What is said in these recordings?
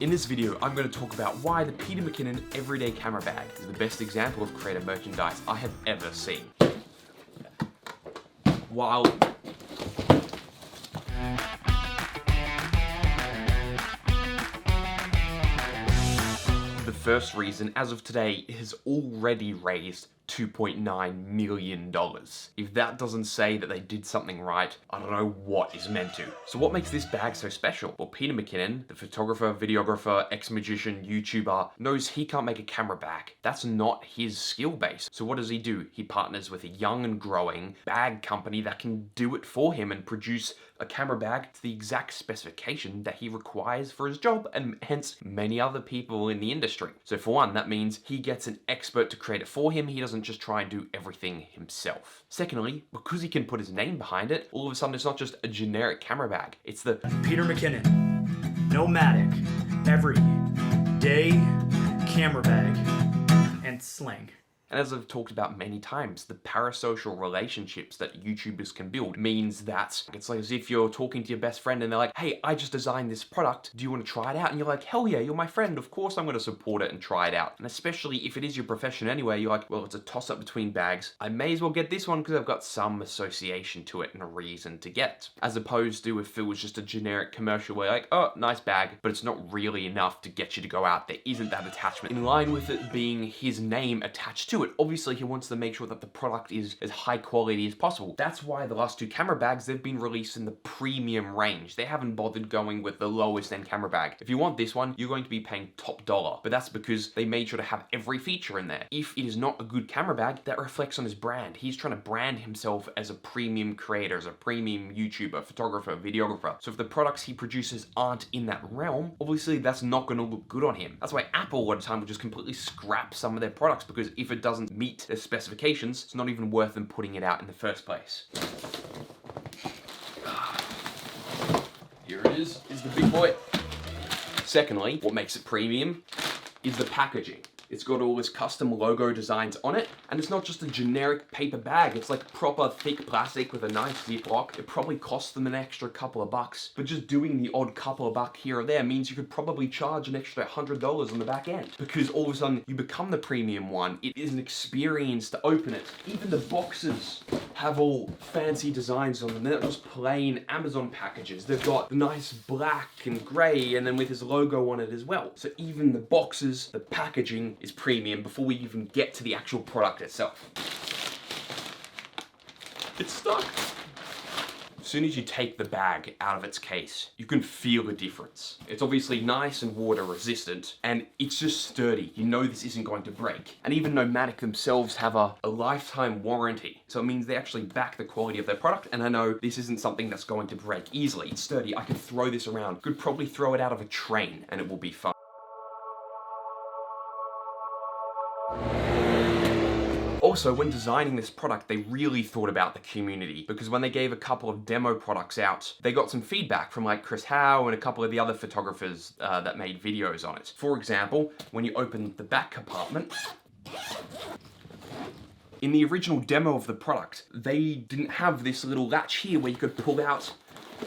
In this video, I'm going to talk about why the Peter McKinnon Everyday Camera Bag is the best example of creative merchandise I have ever seen. While the first reason, as of today, it has already raised $2.9 million. If that doesn't say that they did something right, I don't know what is meant to. So what makes this bag so special? Well, Peter McKinnon, the photographer, videographer, ex-magician, YouTuber, knows he can't make a camera bag. That's not his skill base. So what does he do? He partners with a young and growing bag company that can do it for him and produce a camera bag to the exact specification that he requires for his job, and hence many other people in the industry. So for one, that means he gets an expert to create it for him. He doesn't just try and do everything himself. Secondly, because he can put his name behind it, all of a sudden it's not just a generic camera bag. It's the Peter McKinnon, Nomatic, Everyday Camera Bag, and Sling. And as I've talked about many times, the parasocial relationships that YouTubers can build means that it's like as if you're talking to your best friend and they're like, hey, I just designed this product. Do you want to try it out? And you're like, hell yeah, you're my friend. Of course I'm going to support it and try it out. And especially if it is your profession anyway, you're like, well, it's a toss up between bags. I may as well get this one because I've got some association to it and a reason to get it. As opposed to if it was just a generic commercial where like, oh, nice bag, but it's not really enough to get you to go out. There isn't that attachment. In line with it being his name attached to it, obviously he wants to make sure that the product is as high quality as possible. That's why the last two camera bags, they've been released in the premium range. They haven't bothered going with the lowest end camera bag. If you want this one, you're going to be paying top dollar, but that's because they made sure to have every feature in there. If it is not a good camera bag, that reflects on his brand. He's trying to brand himself as a premium creator, as a premium YouTuber, photographer, videographer. So if the products he produces aren't in that realm, obviously that's not going to look good on him. That's why Apple a lot of time will just completely scrap some of their products, because if it doesn't meet their specifications, it's not even worth them putting it out in the first place. Here it is the big boy. Secondly, what makes it premium is the packaging. It's got all this custom logo designs on it, and it's not just a generic paper bag. It's like proper thick plastic with a nice ziplock. It probably costs them an extra couple of bucks, but just doing the odd couple of bucks here or there means you could probably charge an extra $100 on the back end, because all of a sudden you become the premium one. It is an experience to open it. Even the boxes have all fancy designs on them. They're not just plain Amazon packages. They've got the nice black and gray, and then with his logo on it as well. So even the boxes, the packaging is premium before we even get to the actual product itself. It's stuck. As soon as you take the bag out of its case, you can feel the difference. It's obviously nice and water resistant, and it's just sturdy. You know this isn't going to break. And even Nomatic themselves have a lifetime warranty. So it means they actually back the quality of their product, and I know this isn't something that's going to break easily. It's sturdy. I could throw this around. Could probably throw it out of a train, and it will be fun. Also, when designing this product, they really thought about the community, because when they gave a couple of demo products out, they got some feedback from like Chris Howe and a couple of the other photographers that made videos on it. For example, when you open the back compartment, in the original demo of the product, they didn't have this little latch here where you could pull out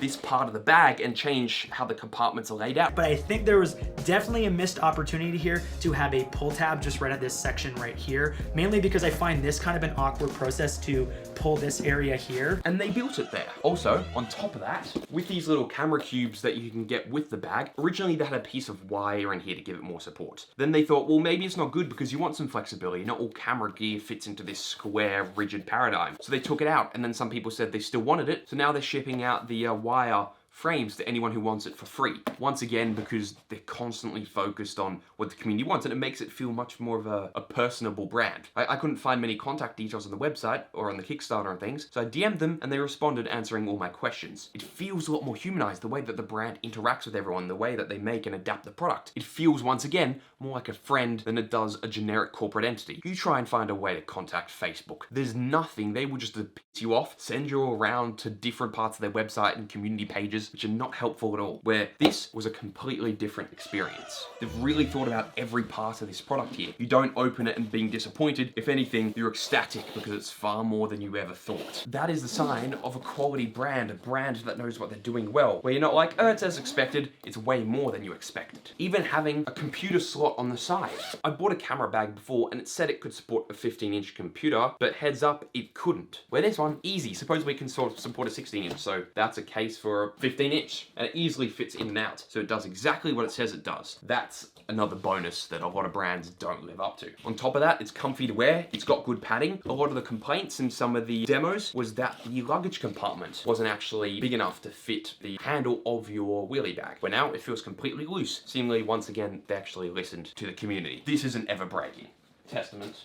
this part of the bag and change how the compartments are laid out. But I think there was definitely a missed opportunity here to have a pull tab just right at this section right here, mainly because I find this kind of an awkward process to pull this area here. And they built it there. Also, on top of that, with these little camera cubes that you can get with the bag, originally they had a piece of wire in here to give it more support. Then they thought, well, maybe it's not good because you want some flexibility. Not all camera gear fits into this square, rigid paradigm. So they took it out, and then some people said they still wanted it. So now they're shipping out the wire frames to anyone who wants it for free. Once again, because they're constantly focused on what the community wants, and it makes it feel much more of a personable brand. I couldn't find many contact details on the website or on the Kickstarter and things, so I DM'd them and they responded answering all my questions. It feels a lot more humanized, the way that the brand interacts with everyone, the way that they make and adapt the product. It feels, once again, more like a friend than it does a generic corporate entity. You try and find a way to contact Facebook. There's nothing. They will just piss you off, send you around to different parts of their website and community pages, images, which are not helpful at all, where this was a completely different experience. They've really thought about every part of this product here. You don't open it and being disappointed. If anything, you're ecstatic because it's far more than you ever thought. That is the sign of a quality brand, a brand that knows what they're doing well, where you're not like, oh, it's as expected, it's way more than you expected. Even having a computer slot on the side. I bought a camera bag before and it said it could support a 15-inch computer, but heads up, it couldn't. Where this one, easy. Supposedly can sort of support a 16-inch, so that's a case for a 15-inch, and it easily fits in and out. So it does exactly what it says it does. That's another bonus that a lot of brands don't live up to. On top of that, it's comfy to wear, it's got good padding. A lot of the complaints in some of the demos was that the luggage compartment wasn't actually big enough to fit the handle of your wheelie bag. But now it feels completely loose. Seemingly, once again, they actually listened to the community. This isn't ever breaking. Testament.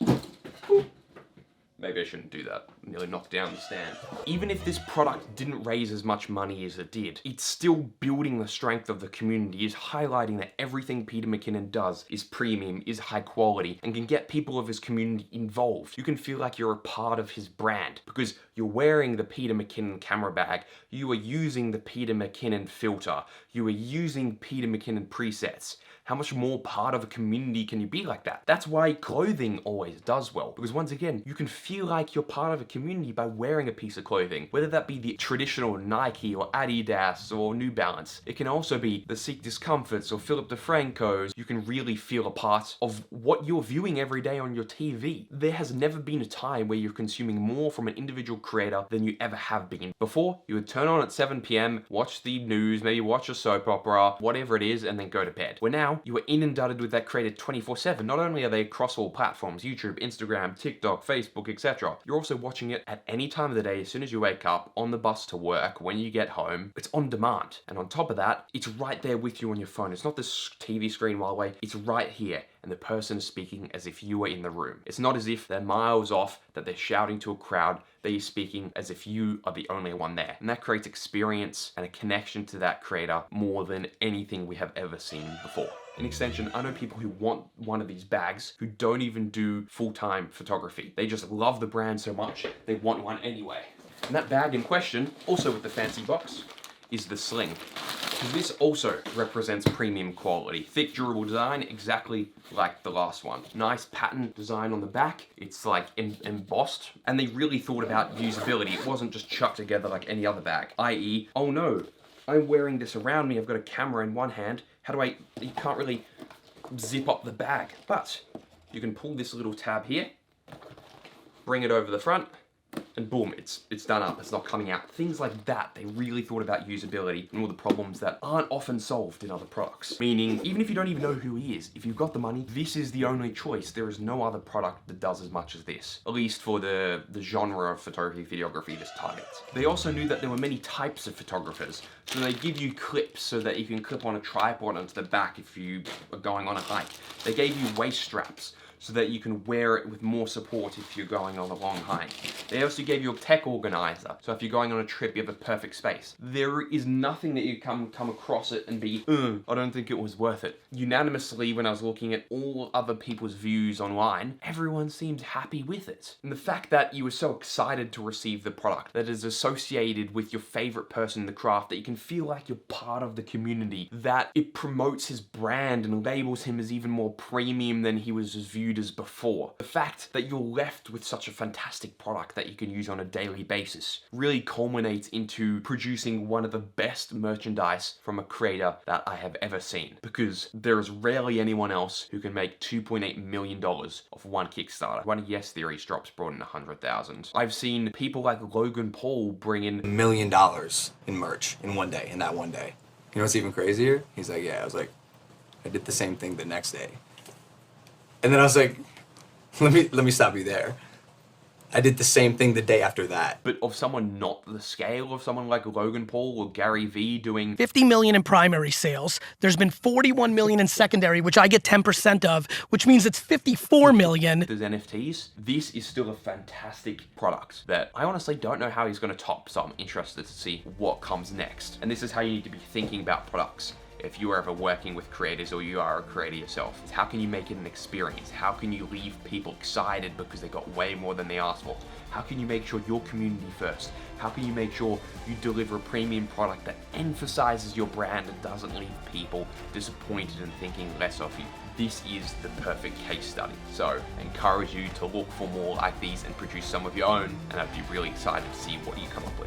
Maybe I shouldn't do that. Nearly knocked down the stand. Even if this product didn't raise as much money as it did, it's still building the strength of the community, is highlighting that everything Peter McKinnon does is premium, is high quality, and can get people of his community involved. You can feel like you're a part of his brand because you're wearing the Peter McKinnon camera bag, you are using the Peter McKinnon filter, you are using Peter McKinnon presets. How much more part of a community can you be like that? That's why clothing always does well. Because once again, you can feel like you're part of a community by wearing a piece of clothing. Whether that be the traditional Nike or Adidas or New Balance. It can also be the Seek Discomforts or Philip DeFranco's. You can really feel a part of what you're viewing every day on your TV. There has never been a time where you're consuming more from an individual creator than you ever have been. Before, you would turn on at 7 p.m, watch the news, maybe watch a soap opera, whatever it is, and then go to bed. Where now, you are inundated with that creator 24/7. Not only are they across all platforms, YouTube, Instagram, TikTok, Facebook, etc. You're also watching it at any time of the day, as soon as you wake up, on the bus to work, when you get home. It's on demand. And on top of that, it's right there with you on your phone. It's not this TV screen while away, it's right here. And the person is speaking as if you were in the room. It's not as if they're miles off, that they're shouting to a crowd. They're speaking as if you are the only one there. And that creates experience and a connection to that creator more than anything we have ever seen before. In extension, I know people who want one of these bags who don't even do full-time photography. They just love the brand so much, they want one anyway. And that bag in question, also with the fancy box, is the sling. This also represents premium quality. Thick, durable design, exactly like the last one. Nice pattern design on the back. It's like embossed. And they really thought about usability. It wasn't just chucked together like any other bag. I.e., oh no, I'm wearing this around me. I've got a camera in one hand. You can't really zip up the bag. But you can pull this little tab here, bring it over the front, and boom, it's done up, it's not coming out. Things like that, they really thought about usability and all the problems that aren't often solved in other products. Meaning, even if you don't even know who he is, if you've got the money, this is the only choice. There is no other product that does as much as this, at least for the genre of photography, videography this targets. They also knew that there were many types of photographers, so they give you clips so that you can clip on a tripod onto the back if you are going on a hike. They gave you waist straps, so that you can wear it with more support if you're going on a long hike. They also gave you a tech organizer, so if you're going on a trip, you have a perfect space. There is nothing that you come across it and be, I don't think it was worth it. Unanimously, when I was looking at all other people's views online, everyone seemed happy with it. And the fact that you were so excited to receive the product, that is associated with your favorite person in the craft, that you can feel like you're part of the community, that it promotes his brand and labels him as even more premium than he was viewed as before. The fact that you're left with such a fantastic product that you can use on a daily basis really culminates into producing one of the best merchandise from a creator that I have ever seen, because there is rarely anyone else who can make $2.8 million off one Kickstarter. One of Yes Theory's drops brought in 100,000. I've seen people like Logan Paul bring in $1 million in merch in one day, in that one day. You know what's even crazier? He's like, yeah, I was like, I did the same thing the next day. And then I was like, let me stop you there. I did the same thing the day after that. But of someone not the scale of someone like Logan Paul or Gary Vee doing 50 million in primary sales. There's been 41 million in secondary, which I get 10% of, which means it's 54 million. There's NFTs. This is still a fantastic product that I honestly don't know how he's going to top, so I'm interested to see what comes next. And this is how you need to be thinking about products. if you are ever working with creators or you are a creator yourself. How can you make it an experience? How can you leave people excited because they got way more than they asked for? How can you make sure your community first? How can you make sure you deliver a premium product that emphasizes your brand and doesn't leave people disappointed and thinking less of you? This is the perfect case study. So I encourage you to look for more like these and produce some of your own, and I'd be really excited to see what you come up with.